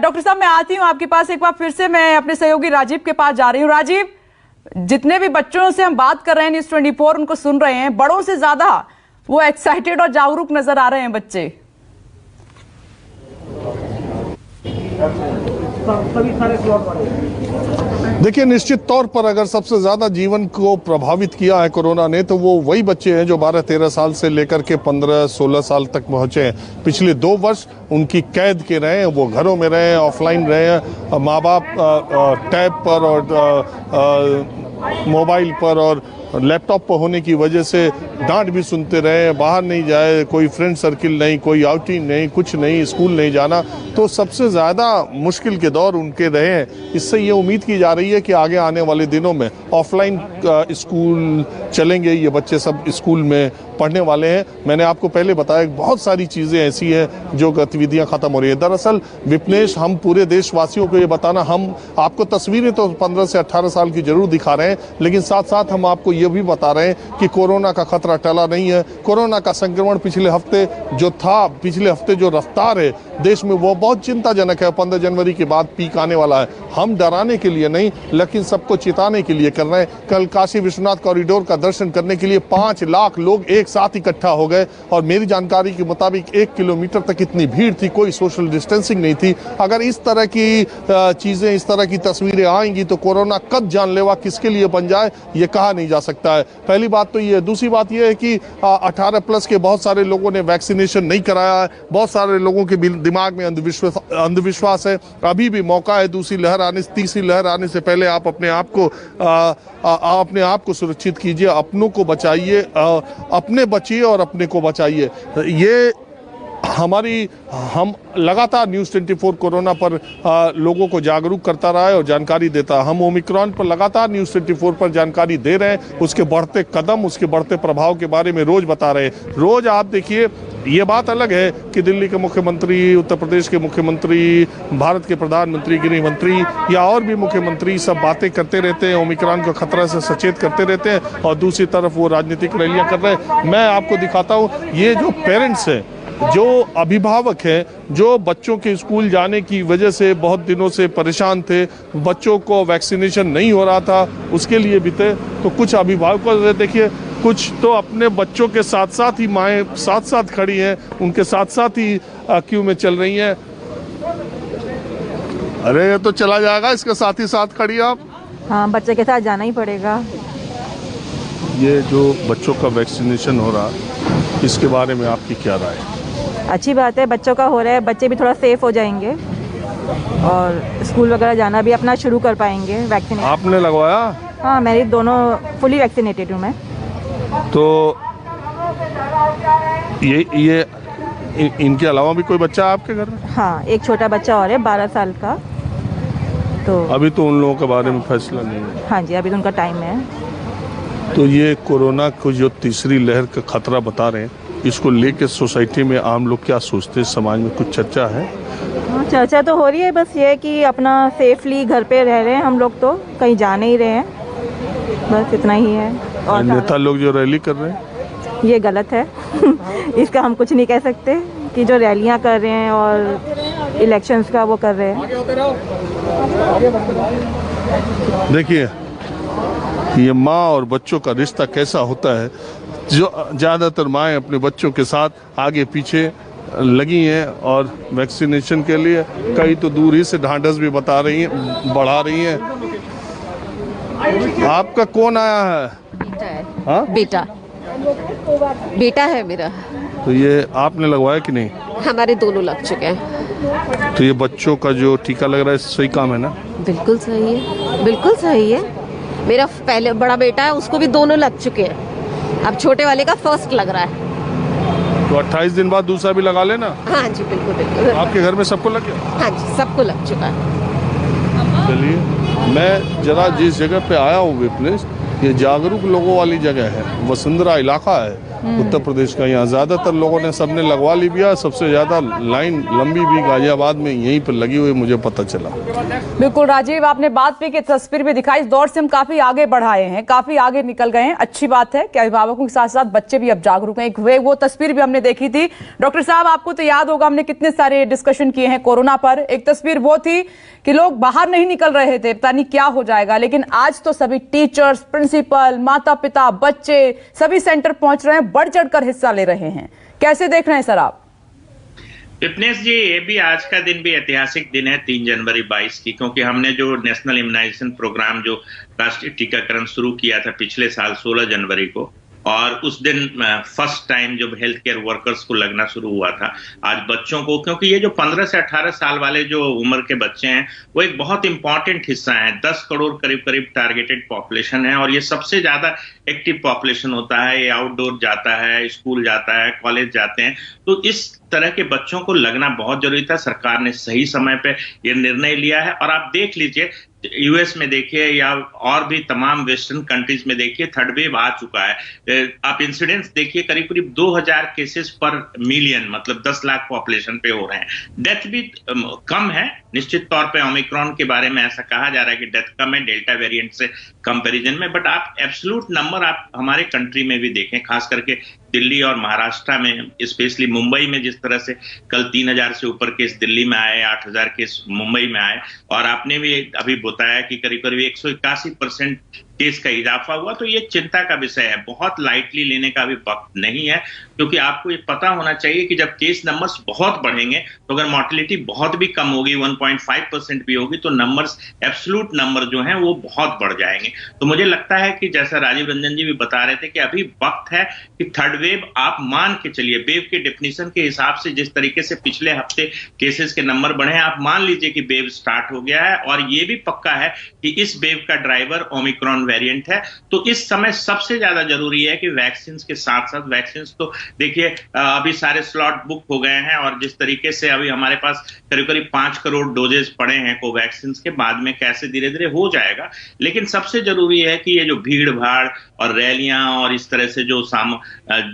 डॉक्टर साहब, मैं आती हूँ आपके पास एक बार फिर से। मैं अपने सहयोगी राजीव के पास जा रही हूँ। राजीव, जितने भी बच्चों से हम बात कर रहे हैं न्यूज़ 24 उनको सुन रहे हैं, बड़ों से ज्यादा वो एक्साइटेड और जागरूक नजर आ रहे हैं बच्चे। देखिए, निश्चित तौर पर अगर सबसे ज्यादा जीवन को प्रभावित किया है कोरोना ने तो वो वही बच्चे हैं जो 12-13 साल से लेकर के 15-16 साल तक पहुंचे हैं। पिछले 2 वर्ष उनकी कैद के रहे हैं, वो घरों में रहे हैं, ऑफलाइन रहे हैं। माँ बाप टैब पर और मोबाइल पर और लैपटॉप पर होने की वजह से डांट भी सुनते रहे, बाहर नहीं जाए, कोई फ्रेंड सर्किल नहीं, कोई आउटिंग नहीं, कुछ नहीं, स्कूल नहीं जाना। तो सबसे ज़्यादा मुश्किल के दौर उनके रहे हैं। इससे ये उम्मीद की जा रही है कि आगे आने वाले दिनों में ऑफलाइन स्कूल चलेंगे, ये बच्चे सब स्कूल में पढ़ने वाले हैं। मैंने आपको पहले बताया बहुत सारी चीज़ें ऐसी हैं जो गतिविधियां खत्म हो रही है। दरअसल विपनेश, हम पूरे देशवासियों को ये बताना, हम आपको तस्वीरें तो 15 से 18 साल की जरूर दिखा रहे हैं, लेकिन साथ साथ हम आपको ये भी बता रहे हैं कि कोरोना का खतरा टला नहीं है। कोरोना का संक्रमण पिछले हफ्ते जो रफ्तार है देश में वो बहुत चिंताजनक है। 15 जनवरी के बाद पीक आने वाला है। हम डराने के लिए नहीं, लेकिन सबको चिताने के लिए कर रहे हैं। कल काशी विश्वनाथ कॉरिडोर का दर्शन करने के लिए 5 लाख लोग एक साथ इकट्ठा हो गए और मेरी जानकारी के मुताबिक 1 किलोमीटर तक इतनी भीड़ थी, कोई सोशल डिस्टेंसिंग नहीं थी। अगर इस तरह की चीजें, इस तरह की तस्वीरें आएंगी तो कोरोना कब जानलेवा किसके लिए बन जाए ये कहा नहीं जा सकता है। पहली बात तो ये। दूसरी बात ये है कि 18+ के बहुत सारे लोगों ने वैक्सीनेशन नहीं कराया है। बहुत सारे लोगों के दिमाग में अंधविश्वास है। अभी भी मौका है दूसरी लहर आने, तीसरी लहर आने से पहले आप अपने आप को सुरक्षित कीजिए, अपनों को बचाइए, अपने बचिए और अपने को बचाइए। ये हम लगातार न्यूज़ 24 कोरोना पर लोगों को जागरूक करता रहा है और जानकारी देता है। हम ओमिक्रॉन पर लगातार न्यूज़ 24 पर जानकारी दे रहे हैं, उसके बढ़ते कदम, उसके बढ़ते प्रभाव के बारे में रोज बता रहे हैं। रोज आप देखिए, ये बात अलग है कि दिल्ली के मुख्यमंत्री, उत्तर प्रदेश के मुख्यमंत्री, भारत के प्रधानमंत्री, गृह मंत्री या और भी मुख्यमंत्री सब बातें करते रहते हैं, ओमिक्रॉन का खतरा से सचेत करते रहते हैं और दूसरी तरफ वो राजनीतिक रैलियां कर रहे हैं। मैं आपको दिखाता हूँ, ये जो पेरेंट्स हैं, जो अभिभावक हैं, जो बच्चों के स्कूल जाने की वजह से बहुत दिनों से परेशान थे, बच्चों को वैक्सीनेशन नहीं हो रहा था, उसके लिए भी थे। तो कुछ अभिभावकों से देखिए, कुछ तो अपने बच्चों के साथ साथ ही माएँ साथ साथ खड़ी हैं, उनके साथ साथ ही क्यू में चल रही हैं। अरे ये तो चला जाएगा, इसके साथ ही साथ खड़ी आप। हाँ, बच्चे के साथ जाना ही पड़ेगा। ये जो बच्चों का वैक्सीनेशन हो रहा, इसके बारे में आपकी क्या राय है? अच्छी बात है, बच्चों का हो रहा है, बच्चे भी थोड़ा सेफ हो जाएंगे और स्कूल वगैरह जाना भी अपना शुरू कर पाएंगे। वैक्सीनेशन आपने लगवाया? हाँ, मेरी दोनों फुली वैक्सीनेटेड हूँ मैं। तो ये इनके अलावा भी कोई बच्चा है आपके घर में? हाँ, एक छोटा बच्चा और है 12 साल का। तो अभी तो उन लोगों के बारे में फैसला नहीं है। हाँ जी, अभी तो उनका टाइम है। तो ये कोरोना को जो तीसरी लहर का खतरा बता रहे हैं, इसको लेकर सोसाइटी में आम लोग क्या सोचते हैं, समाज में कुछ चर्चा है? हाँ, चर्चा तो हो रही है, बस ये कि अपना सेफली घर पे रह रहे हैं हम लोग, तो कहीं जा नहीं रहे हैं, बस इतना ही है। और नेता लोग जो रैली कर रहे हैं ये गलत है इसका हम कुछ नहीं कह सकते कि जो रैलियां कर रहे हैं और इलेक्शंस का वो कर रहे हैं। देखिए, ये माँ और बच्चों का रिश्ता कैसा होता है, जो ज़्यादातर माएँ अपने बच्चों के साथ आगे पीछे लगी हैं और वैक्सीनेशन के लिए कई तो दूर ही से ढांढस भी बता रही हैं, बढ़ा रही हैं। आपका कौन आया है? बेटा है। हाँ? बेटा है मेरा। तो ये आपने लगवाया कि नहीं? हमारे दोनों लग चुके हैं। तो ये बच्चों का जो टीका लग रहा है सही काम है ना? बिल्कुल सही है, बिल्कुल सही है। मेरा पहले बड़ा बेटा है, उसको भी दोनों लग चुके हैं, अब छोटे वाले का फर्स्ट लग रहा है। तो 28 दिन बाद दूसरा भी लगा लेना। हाँ जी, बिल्कुल बिल्कुल। आपके घर में सबको लग गया? हाँ जी, सबको लग चुका है। चलिए, मैं जरा जिस जगह पे आया हूँ विपनेश, ये जागरूक लोगों वाली जगह है, वसुंधरा इलाका है। उत्तर प्रदेश का। यहाँ ज़्यादातर लोगों ने सबने लगवा ली भी, सबसे ज़्यादा लाइन लंबी भी गाजियाबाद में यहीं पर लगी हुई मुझे पता चला। बिल्कुल राजीव, आपने बात भी की, तस्वीर भी दिखाई। इस दौर से हम काफी आगे बढ़ाए हैं, काफी आगे निकल गए हैं। अच्छी बात है कि अभिभावकों के साथ साथ बच्चे भी अब जागरूक हैं। एक वो तस्वीर भी हमने देखी थी। डॉक्टर साहब, आपको तो याद होगा, हमने कितने सारे डिस्कशन किए हैं कोरोना पर। एक तस्वीर वो थी कि लोग बाहर नहीं निकल रहे थे, पता नहीं क्या हो जाएगा, लेकिन आज तो सभी टीचर्स, प्रिंसिपल, माता पिता, बच्चे सभी सेंटर पहुंच रहे हैं, बढ़ चढ़कर हिस्सा ले रहे हैं। कैसे देख रहे हैं सर आप? विपनेश जी, ये भी आज का दिन भी ऐतिहासिक दिन है 3 जनवरी 22 की, क्योंकि हमने जो नेशनल इम्यूनाइजेशन प्रोग्राम, जो राष्ट्रीय टीकाकरण शुरू किया था पिछले साल 16 जनवरी को, और उस दिन फर्स्ट टाइम जब हेल्थ केयर वर्कर्स को लगना शुरू हुआ था। आज बच्चों को, क्योंकि ये जो 15 से 18 साल वाले जो उम्र के बच्चे हैं वो एक बहुत इंपॉर्टेंट हिस्सा है। 10 करोड़ करीब टारगेटेड पॉपुलेशन है, और ये सबसे ज्यादा एक्टिव पॉपुलेशन होता है। ये आउटडोर जाता है, स्कूल जाता है, कॉलेज जाते हैं, तो इस तरह के बच्चों को लगना बहुत जरूरी था। सरकार ने सही समय पे ये निर्णय लिया है। और आप देख लीजिए, यूएस में देखिए या और भी तमाम वेस्टर्न कंट्रीज में देखिए, थर्ड वेव आ चुका है। आप इंसिडेंट्स देखिए, करीब 2000 केसेस पर मिलियन, मतलब 10 लाख पॉपुलेशन पे हो रहे हैं। डेथ भी कम है, निश्चित तौर पे ओमिक्रॉन के बारे में ऐसा कहा जा रहा है कि डेथ कम है डेल्टा वेरिएंट से कंपैरिजन में, बट आप एब्सोल्यूट नंबर आप हमारे कंट्री में भी देखें, खास करके दिल्ली और महाराष्ट्र में, स्पेशली मुंबई में, जिस तरह से कल 3000 से ऊपर केस दिल्ली में आए, 8000 केस मुंबई में आए, और आपने भी अभी बताया कि करीब 181% केस का इजाफा हुआ, तो ये चिंता का विषय है। बहुत लाइटली लेने का भी वक्त नहीं है, क्योंकि आपको ये पता होना चाहिए कि जब केस नंबर्स बहुत बढ़ेंगे, तो अगर मॉर्टिलिटी बहुत भी कम होगी, 1.5% भी होगी, तो नंबर्स, एब्सोल्यूट नंबर जो हैं वो बहुत बढ़ जाएंगे। तो मुझे लगता है कि जैसा राजीव रंजन जी भी बता रहे थे कि अभी वक्त है कि थर्ड वेव, आप मान के चलिए, वेव के डेफिनेशन के हिसाब से जिस तरीके से पिछले हफ्ते केसेस के नंबर बढ़े हैं, आप मान लीजिए कि वेव स्टार्ट हो गया है। और ये भी पक्का है कि इस वेव का ड्राइवर ओमिक्रॉन वेरिएंट है। तो इस समय सबसे ज्यादा जरूरी है कि वैक्सीन के साथ साथ, वैक्सीन तो देखिए अभी सारे स्लॉट बुक हो गए हैं, और जिस तरीके से अभी हमारे पास करीब 5 करोड़ डोजेज पड़े हैं कोवैक्सीन के, बाद में कैसे धीरे धीरे हो जाएगा। लेकिन सबसे जरूरी है कि ये जो भीड़ भाड़ और रैलियां और इस तरह से जो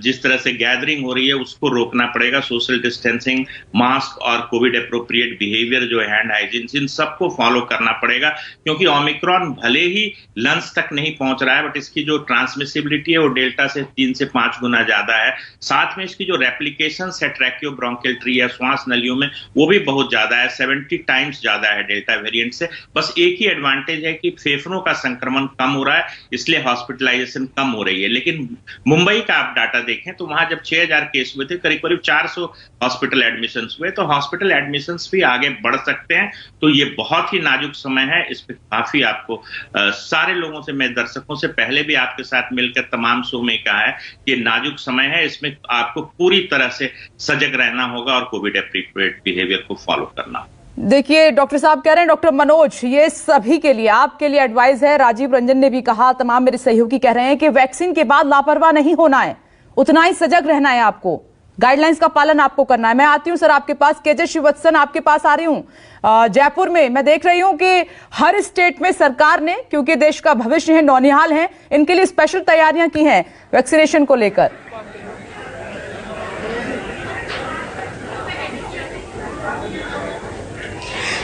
जिस तरह से गैदरिंग हो रही है, उसको रोकना पड़ेगा। सोशल डिस्टेंसिंग, मास्क और कोविड अप्रोप्रिएट बिहेवियर जो है, हैंड हाइजीन, इन सबको फॉलो करना पड़ेगा, क्योंकि ओमिक्रॉन भले ही लंग्स तक नहीं पहुंच रहा है, बट इसकी जो ट्रांसमिसिबिलिटी है वो डेल्टा से 3 से 5 गुना ज्यादा है। साथ में इसकी जो रेप्लिकेशन है ट्रैकियो ब्रोंकियल ट्री या श्वास नलियों में, वो भी बहुत ज्यादा है, 70 टाइम्स ज्यादा है डेल्टा वेरिएंट से। बस एक ही एडवांटेज है कि फेफड़ों का संक्रमण कम हो रहा है, इसलिए हॉस्पिटलाइजेशन कम हो रही है। लेकिन मुंबई का आप डाटा देखें तो वहां जब 6000 केस हुए थे, करीब 400 हॉस्पिटल एडमिशन हुए, तो हॉस्पिटल एडमिशन भी आगे बढ़ सकते हैं। तो ये बहुत ही नाजुक समय है, इस पर काफी आपको सारे लोगों से, मैं दर्शकों से पहले भी आपके साथ मिलकर तमाम शो में कहा है कि नाजुक समय है, इसमें आपको पूरी तरह से सजग रहना होगा और कोविड एप्रोप्रिएट बिहेवियर को फॉलो करना। देखिए डॉक्टर साहब कह रहे हैं, डॉक्टर मनोज, ये सभी के लिए, आपके लिए एडवाइस है। राजीव रंजन ने भी कहा, तमाम मेरे सहयोगी कह रहे हैं कि वैक्सीन के बाद लापरवाह नहीं होना है, उतना ही सजग रहना है, आपको गाइडलाइंस का पालन आपको करना है। मैं आती हूं सर आपके पास, केजे श्रीवत्सन आपके पास आ रही हूं। जयपुर में मैं देख रही हूं कि हर स्टेट में सरकार ने, क्योंकि देश का भविष्य है, नौनिहाल है, इनके लिए स्पेशल तैयारियां की हैं वैक्सीनेशन को लेकर।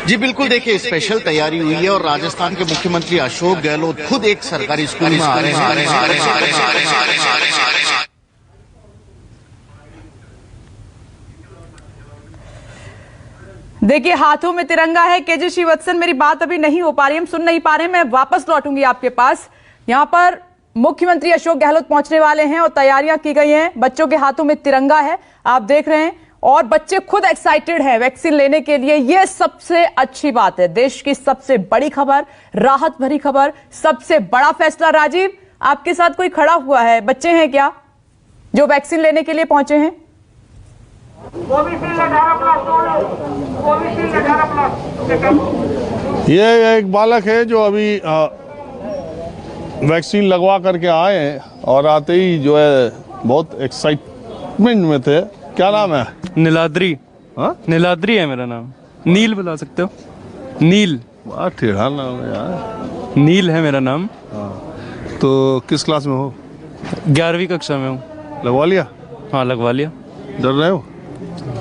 जी बिल्कुल, देखिए स्पेशल तैयारी हुई है और राजस्थान के मुख्यमंत्री अशोक गहलोत खुद एक सरकारी स्कूल में आ रहे हैं। देखिए हाथों में तिरंगा है। केजे श्रीवत्सन, मेरी बात अभी नहीं हो पा रही, हम सुन नहीं पा रहे हैं, मैं वापस लौटूंगी आपके पास। यहां पर मुख्यमंत्री अशोक गहलोत पहुंचने वाले हैं और तैयारियां की गई हैं, बच्चों के हाथों में तिरंगा है, आप देख रहे हैं, और बच्चे खुद एक्साइटेड हैं वैक्सीन लेने के लिए। यह सबसे अच्छी बात है, देश की सबसे बड़ी खबर, राहत भरी खबर, सबसे बड़ा फैसला। राजीव, आपके साथ कोई खड़ा हुआ है, बच्चे हैं क्या जो वैक्सीन लेने के लिए पहुंचे हैं? ये एक बालक है जो अभी वैक्सीन लगवा करके आए हैं, और आते ही जो है बहुत एक्साइटमेंट में थे। क्या नाम है? नीलाद्री। हाँ, नीलाद्री है मेरा नाम। नील बुला सकते हो, नील। वाह, टेढ़ा नाम है यार। नील है मेरा नाम। हाँ, तो किस क्लास में हो? 11वीं कक्षा में हूँ। लगवा लिया? हाँ लगवा लिया। डर रहे हो?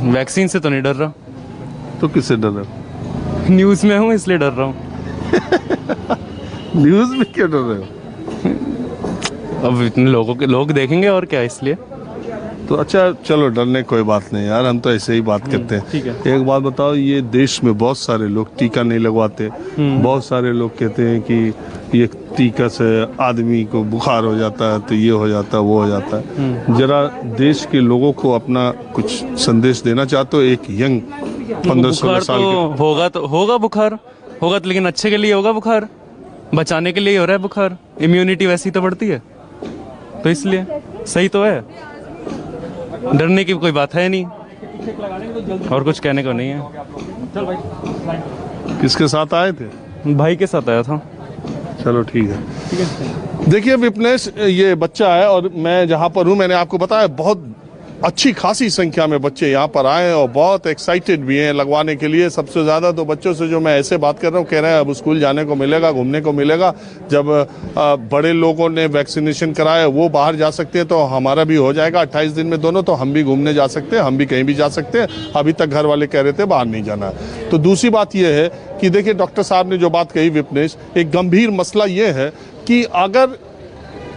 वैक्सीन से तो नहीं डर रहा। तो किससे डर रहे हो? न्यूज़ में हूँ इसलिए डर रहा हूँ। न्यूज़ में क्यों डर रहे हो? अब इतने लोग देखेंगे और क्या, इसलिए। तो अच्छा चलो, डरने कोई बात नहीं यार, हम तो ऐसे ही बात करते हैं। ठीक है। एक बात बताओ, ये देश में बहुत सारे लोग टीका नहीं लगवाते, बहुत सारे लोग कहते हैं कि ये टीका से आदमी को बुखार हो जाता है, तो ये हो जाता है, वो हो जाता है। जरा देश के लोगों को अपना कुछ संदेश देना चाहते हो? एक यंग 15-16 साल के होगा बुखार होगा तो, लेकिन अच्छे के लिए होगा बुखार, बचाने के लिए हो रहा है बुखार। इम्यूनिटी वैसी तो बढ़ती है, तो इसलिए सही तो है, डरने की कोई बात है नहीं, और कुछ कहने को नहीं है। किसके साथ आए थे? भाई के साथ आया था। चलो ठीक है। देखिए विपनेश, ये बच्चा है और मैं जहाँ पर हूँ, मैंने आपको बताया बहुत अच्छी खासी संख्या में बच्चे यहाँ पर आए और बहुत एक्साइटेड भी हैं लगवाने के लिए। सबसे ज़्यादा तो बच्चों से जो मैं ऐसे बात कर रहा हूँ, कह रहे हैं अब स्कूल जाने को मिलेगा, घूमने को मिलेगा। जब बड़े लोगों ने वैक्सीनेशन कराया वो बाहर जा सकते हैं, तो हमारा भी हो जाएगा 28 दिन में दोनों, तो हम भी घूमने जा सकते हैं, हम भी कहीं भी जा सकते हैं। अभी तक घर वाले कह रहे थे बाहर नहीं जाना। तो दूसरी बात यह है कि देखिए डॉक्टर साहब ने जो बात कही विपनेश, एक गंभीर मसला ये है कि अगर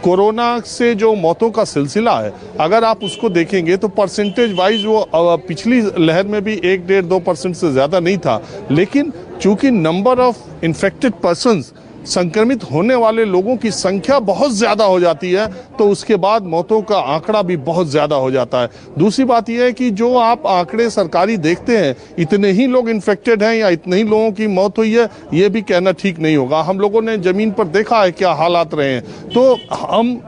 कोरोना से जो मौतों का सिलसिला है, अगर आप उसको देखेंगे तो परसेंटेज वाइज वो पिछली लहर में भी 1-1.5-2% से ज़्यादा नहीं था, लेकिन चूंकि नंबर ऑफ इन्फेक्टेड पर्सन्स, संक्रमित होने वाले लोगों की संख्या बहुत ज़्यादा हो जाती है, तो उसके बाद मौतों का आंकड़ा भी बहुत ज़्यादा हो जाता है। दूसरी बात यह है कि जो आप आंकड़े सरकारी देखते हैं, इतने ही लोग इन्फेक्टेड हैं या इतने ही लोगों की मौत हुई है, ये भी कहना ठीक नहीं होगा। हम लोगों ने ज़मीन पर देखा है क्या हालात रहे हैं। तो हम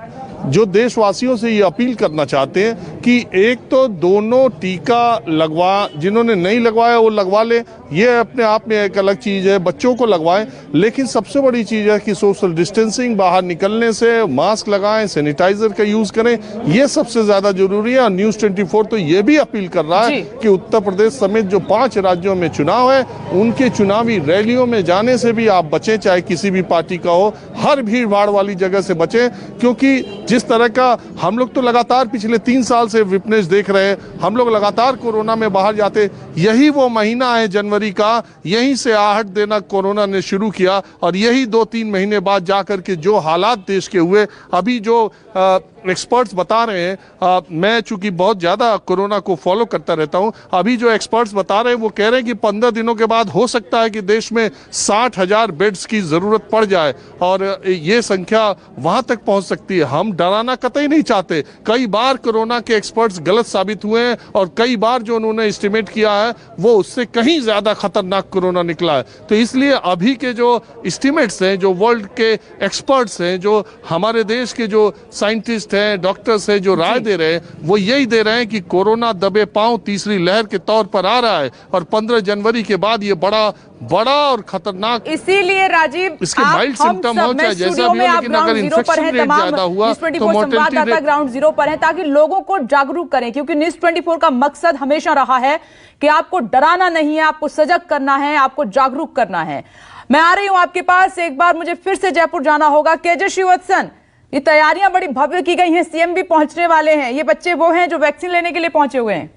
जो देशवासियों से ये अपील करना चाहते हैं कि एक तो दोनों टीका लगवा, जिन्होंने नहीं लगवाया वो लगवा ले, ये अपने आप में एक अलग चीज़ है, बच्चों को लगवाएं। लेकिन सबसे बड़ी चीज़ है कि सोशल डिस्टेंसिंग, बाहर निकलने से मास्क लगाएं, सैनिटाइजर का यूज़ करें, ये सबसे ज़्यादा जरूरी है। और न्यूज़ 24 तो ये भी अपील कर रहा है कि उत्तर प्रदेश समेत जो 5 राज्यों में चुनाव है, उनके चुनावी रैलियों में जाने से भी आप बचें, चाहे किसी भी पार्टी का हो। हर भीड़ भाड़ वाली जगह से बचें, क्योंकि जिस तरह का हम लोग तो लगातार पिछले 3 साल से विपनेश देख रहे हैं, हम लोग लगातार कोरोना में बाहर जाते, यही वो महीना है जनवरी का, यहीं से आहट देना कोरोना ने शुरू किया। और यही 2-3 महीने बाद जाकर के जो हालात देश के हुए, अभी जो एक्सपर्ट्स बता रहे हैं, मैं चूंकि बहुत ज़्यादा कोरोना को फॉलो करता रहता हूं, अभी जो एक्सपर्ट्स बता रहे हैं वो कह रहे हैं कि 15 दिनों के बाद हो सकता है कि देश में 60,000 बेड्स की ज़रूरत पड़ जाए, और ये संख्या वहां तक पहुंच सकती है। हम डराना कतई नहीं चाहते, कई बार कोरोना के एक्सपर्ट्स गलत साबित हुए हैं, और कई बार जो उन्होंने एस्टिमेट किया है वो उससे कहीं ज़्यादा खतरनाक कोरोना निकला है। तो इसलिए अभी के जो एस्टिमेट्स हैं, जो वर्ल्ड के एक्सपर्ट्स हैं, जो हमारे देश के जो साइंटिस्ट हैं, डॉक्टर्स हैं, जो राय दे रहे हैं, वो यही दे रहे हैं कि कोरोना दबे पांव तीसरी लहर के तौर पर आ रहा है, और 15 जनवरी के बाद ये बड़ा और खतरनाक, इसीलिए राजीव इसके माइल्ड सिम्टम हो चाहे जैसा भी हो, लेकिन अगर इन्फेक्शन रेट ज्यादा हुआ तो मोर्टेलिटी रेट ग्राउंड जीरो पर है, ताकि लोगों को जागरूक करें। क्योंकि न्यूज़ 24 का मकसद हमेशा रहा है कि आपको डराना नहीं है, आपको सजग करना है, आपको जागरूक करना है। मैं आ रही हूं आपके पास, एक बार मुझे फिर से जयपुर जाना होगा। केजे श्रीवत्सन, ये तैयारियां बड़ी भव्य की गई हैं, सीएम भी पहुंचने वाले हैं, ये बच्चे वो हैं जो वैक्सीन लेने के लिए पहुंचे हुए हैं।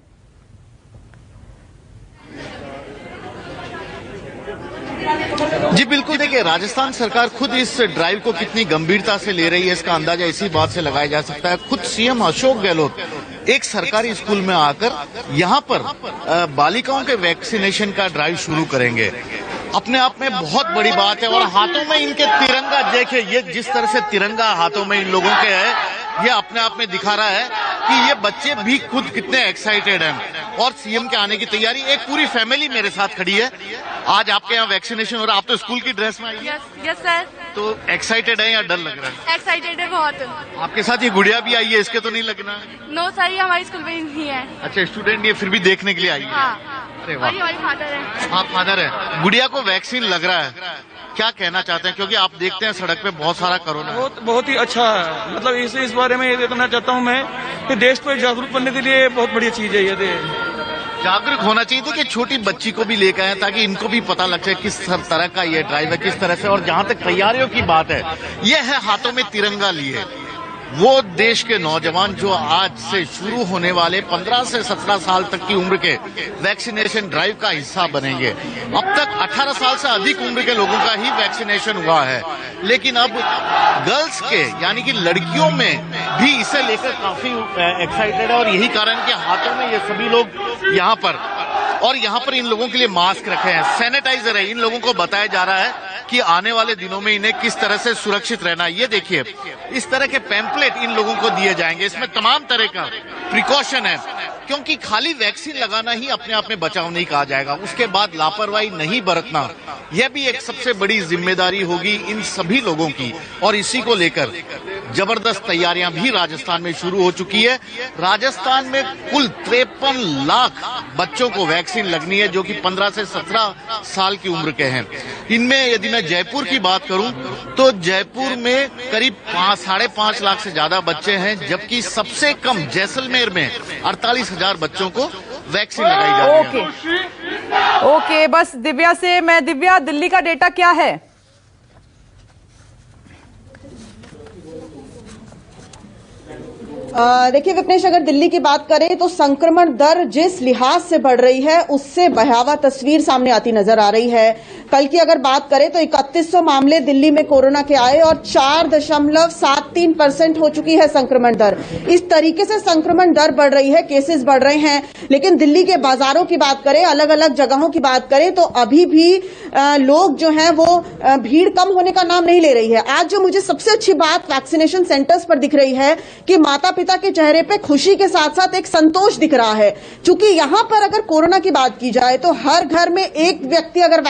जी बिल्कुल, देखिए राजस्थान सरकार खुद इस ड्राइव को कितनी गंभीरता से ले रही है, इसका अंदाजा इसी बात से लगाया जा सकता है। खुद सीएम अशोक गहलोत एक सरकारी स्कूल में आकर यहां पर बालिकाओं के वैक्सीनेशन का ड्राइव शुरू करेंगे। अपने आप में बहुत बड़ी बात है। और हाथों में इनके तिरंगा, देखिए ये जिस तरह से तिरंगा हाथों में इन लोगों के है, ये अपने आप में दिखा रहा है कि ये बच्चे भी खुद कितने एक्साइटेड हैं। और सीएम के आने की तैयारी, एक पूरी फैमिली मेरे साथ खड़ी है। आज आपके यहाँ वैक्सीनेशन हो रहा है, आप तो स्कूल की ड्रेस में आई हैं। Yes sir. तो एक्साइटेड है या डर लग रहा है? एक्साइटेड है बहुत। आपके साथ ये गुड़िया भी आई है, इसके तो नहीं लगना? नो सर, ये हमारे स्कूल में नहीं है। अच्छा, स्टूडेंट नहीं है, फिर भी देखने के लिए आई है। हाँ। अरे वाह, हमारी फादर है। आप फादर है। गुड़िया को वैक्सीन लग रहा है, क्या कहना चाहते हैं? क्योंकि आप देखते हैं सड़क पे बहुत सारा कोरोना है। बहुत ही अच्छा है। मतलब इस बारे में ये कहना चाहता हूँ मैं कि देश को जागरूक करने के लिए बहुत बढ़िया चीज है ये। जागरूक होना चाहिए था कि छोटी बच्ची को भी लेकर आए, ताकि इनको भी पता लग जाए किस तरह का ये ड्राइव है, किस तरह से। और जहां तक तैयारियों की बात है, ये है हाथों में तिरंगा लिए, वो देश के नौजवान जो आज से शुरू होने वाले 15 से 17 साल तक की उम्र के वैक्सीनेशन ड्राइव का हिस्सा बनेंगे। अब तक 18 साल से अधिक उम्र के लोगों का ही वैक्सीनेशन हुआ है, लेकिन अब गर्ल्स के यानी कि लड़कियों में भी इसे लेकर काफी एक्साइटेड है और यही कारण के हाथों में ये सभी लोग यहाँ पर इन लोगों के लिए मास्क रखे हैं, सैनिटाइजर है। इन लोगों को बताया जा रहा है कि आने वाले दिनों में इन्हें किस तरह से सुरक्षित रहना है। ये देखिए, इस तरह के पैम्पलेट इन लोगों को दिए जाएंगे, इसमें तमाम तरह का प्रिकॉशन है, क्योंकि खाली वैक्सीन लगाना ही अपने आप में बचाव नहीं कहा जाएगा, उसके बाद लापरवाही नहीं बरतना, यह भी एक सबसे बड़ी जिम्मेदारी होगी इन सभी लोगों की। और इसी को लेकर जबरदस्त तैयारियां भी राजस्थान में शुरू हो चुकी है। राजस्थान में कुल 53 लाख बच्चों को वैक्सीन लगनी है, जो कि 15 से 17 साल की उम्र के हैं। इनमें यदि मैं जयपुर की बात करूं तो जयपुर में करीब 5.5 लाख से ज्यादा बच्चे हैं, जबकि सबसे कम जैसलमेर में 48,000 बच्चों को वैक्सीन लगाई जा रही है। ओके, बस दिव्या, दिल्ली का डेटा क्या है? देखिए विपनेश, अगर दिल्ली की बात करें तो संक्रमण दर जिस लिहाज से बढ़ रही है उससे भयावह तस्वीर सामने आती नजर आ रही है। कल की अगर बात करें तो 3100 मामले दिल्ली में कोरोना के आए और 4.73% हो चुकी है संक्रमण दर। इस तरीके से संक्रमण दर बढ़ रही है, केसेस बढ़ रहे हैं, लेकिन दिल्ली के बाजारों की बात करें, अलग अलग जगहों की बात करें तो अभी भी लोग जो हैं वो भीड़ कम होने का नाम नहीं ले रही है। आज जो मुझे सबसे अच्छी बात वैक्सीनेशन सेंटर्स पर दिख रही है कि माता पिता के चेहरे पे खुशी के साथ साथ एक संतोष दिख रहा है, क्योंकि यहां पर अगर कोरोना की बात की जाए तो हर घर में एक व्यक्ति अगर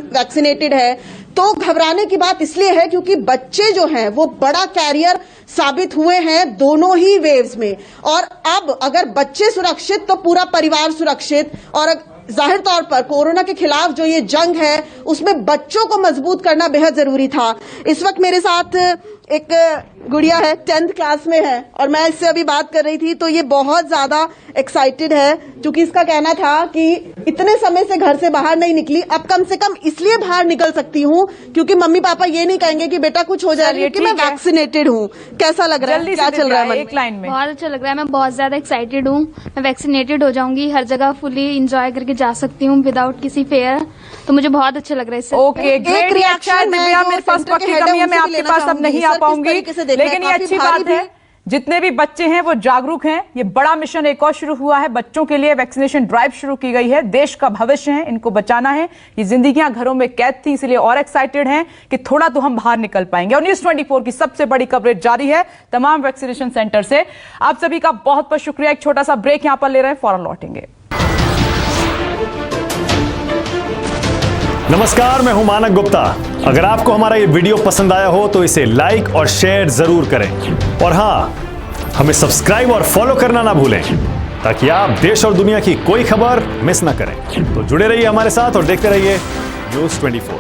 वैक्सीनेटेड है तो घबराने की बात इसलिए है क्योंकि बच्चे जो हैं वो बड़ा कैरियर साबित हुए हैं दोनों ही वेव्स में। और अब अगर बच्चे सुरक्षित तो पूरा परिवार सुरक्षित। और जाहिर तौर पर कोरोना के खिलाफ जो ये जंग है उसमें बच्चों को मजबूत करना बेहद जरूरी था। इस वक्त मेरे साथ एक गुड़िया है, 10th क्लास में है, और मैं इससे अभी बात कर रही थी तो ये बहुत ज्यादा एक्साइटेड है, क्योंकि इसका कहना था कि इतने समय से घर से बाहर नहीं निकली, अब कम से कम इसलिए बाहर निकल सकती हूँ क्योंकि मम्मी पापा ये नहीं कहेंगे कि बेटा कुछ हो जाए, क्योंकि मैं वैक्सीनेटेड हूँ। कैसा लग रहा है, क्या चल रहा है? एक लाइन में। बहुत अच्छा लग रहा है, मैं बहुत ज्यादा एक्साइटेड हूँ। मैं वैक्सीनेटेड हो जाऊंगी, हर जगह फुली इंजॉय करके जा सकती हूँ विदाउट किसी फेयर, तो मुझे बहुत अच्छा लग रहा है इससे। Okay, great reaction Divya. मेरे पास वक्त की कमी है, मैं आपके पास अब नहीं आ पाऊंगी, लेकिन ये अच्छी बात है जितने भी बच्चे हैं वो जागरूक हैं। ये बड़ा मिशन एक और शुरू हुआ है, बच्चों के लिए वैक्सीनेशन ड्राइव शुरू की गई है। देश का भविष्य है, इनको बचाना है। ये जिंदगियां घरों में कैद थी, इसलिए और एक्साइटेड हैं कि थोड़ा तो हम बाहर निकल पाएंगे। और न्यूज़ 24 की सबसे बड़ी कवरेज जारी है तमाम वैक्सीनेशन सेंटर से। आप सभी का बहुत बहुत शुक्रिया। एक छोटा सा ब्रेक यहां पर ले रहे हैं, फौरन लौटेंगे। नमस्कार, मैं हूं मानक गुप्ता। अगर आपको हमारा ये वीडियो पसंद आया हो तो इसे लाइक और शेयर जरूर करें, और हां, हमें सब्सक्राइब और फॉलो करना ना भूलें ताकि आप देश और दुनिया की कोई खबर मिस ना करें। तो जुड़े रहिए हमारे साथ और देखते रहिए न्यूज़ 24।